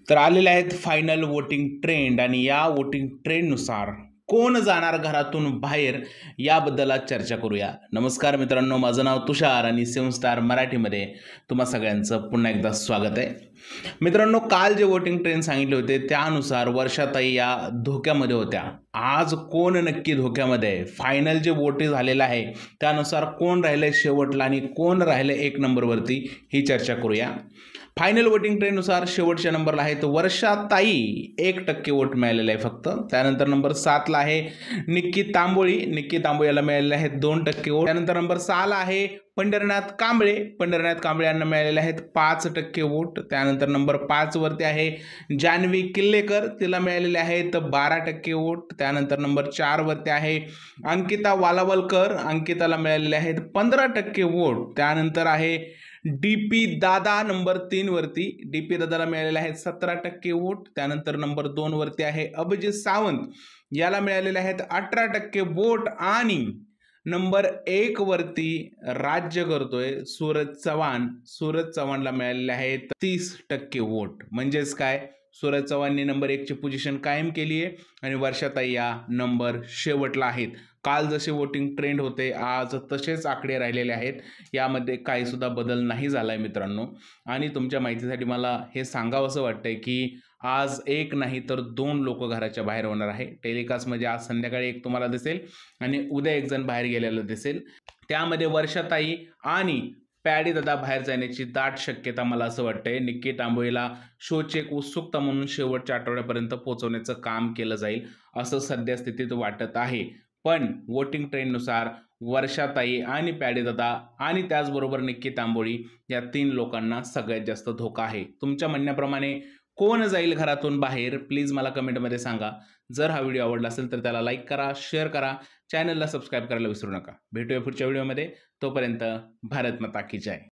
तर आलेले आहेत फायनल वोटिंग ट्रेंड आणि या वोटिंग ट्रेंडनुसार कोण जाणार घरातून बाहेर याबद्दल आज चर्चा करूया। नमस्कार मित्रांनो, माझं नाव तुषार आणि 7 स्टार मराठीमध्ये तुम्हा सगळ्यांचं पुन्हा एकदा स्वागत आहे। मित्रांनो, काल जे वोटिंग ट्रेंड सांगितले होते त्यानुसार वर्षाताई या धोक्यामध्ये होत्या। आज कोण नक्की धोक्यामध्ये आहे, फायनल जे वोटिंग झालेलं आहे त्यानुसार कोण राहिले शेवटला आणि कोण राहिले 1 नंबरवरती ही चर्चा करूया। फायनल वोटिंग ट्रेंडनुसार शेवटच्या नंबरला आहे तर वर्षाताई 1% वोट मिळालेले आहे फक्त। त्यानंतर नंबर 7 ला आहे निक्की तांबोळी याला मिळालेले आहेत 2% वोट। त्यानंतर नंबर 6 ला आहे पंढरनाथ कांबळे यांना मिळालेले आहेत 5% वोट। त्यानंतर नंबर 5 वरती आहे जान्हवी किल्लेकर, तिला मिळालेले आहेत 12% वोट। त्यानंतर नंबर 4 वरती आहे अंकिता वालावलकर, अंकिताला मिळालेले आहेत 15% वोट। त्यानंतर आहे डीपी दादा नंबर 3 वरती, डीपी दादाला मिळालेले आहेत 17% वोट। त्यानंतर नंबर 2 वरती आहे अभिजित सावंत, याला मिळालेले आहेत 18% वोट। आणि नंबर 1 वरती राज्य करतोय सूरज चव्हाणला मिळालेले आहेत 30% वोट। म्हणजेच काय, सूरज चव्हाणने नंबर 1 ची पोझिशन कायम केली आहे आणि वर्षाताई या नंबर शेवटला आहेत। काल जसे वोटिंग ट्रेंड होते आज तसेच आकडे राहिलेले आहेत, यामध्ये काही सुद्धा बदल नाही झालाय मित्रांनो। आणि तुमच्या माहितीसाठी मला हे सांगावंसं वाटतंय की आज एक नाही तर 2 लोक घराच्या बाहेर होणार आहे। टेलिकास्ट म्हणजे आज संध्याकाळी एक तुम्हाला दिसेल आणि उद्या एक जण बाहेर गेलेलं दिसेल। त्यामध्ये वर्षाताई आणि पॅडी दादा बाहेर जाण्याची दाट शक्यता मला असं वाटतंय। निक्की तांबोळीला शोचे एक उत्सुकता म्हणून शेवटच्या आठवड्यापर्यंत पोहोचवण्याचं काम केलं जाईल असं सध्या स्थितीत वाटत आहे। पण वोटिंग ट्रेंडनुसार वर्षाताई आणि पॅडी दादा आणि त्याचबरोबर निक्की तांबोळी या 3 लोकांना सगळ्यात जास्त धोका आहे। तुमच्या म्हणण्याप्रमाणे कोण जाईल घरातून बाहेर, प्लीज मला कमेंटमध्ये सांगा। जर हा व्हिडिओ आवडला असेल तर त्याला लाईक करा, शेअर करा, चॅनलला सबस्क्राईब करायला विसरू नका। भेटूया पुढच्या व्हिडिओमध्ये, तोपर्यंत भारत माता की जय।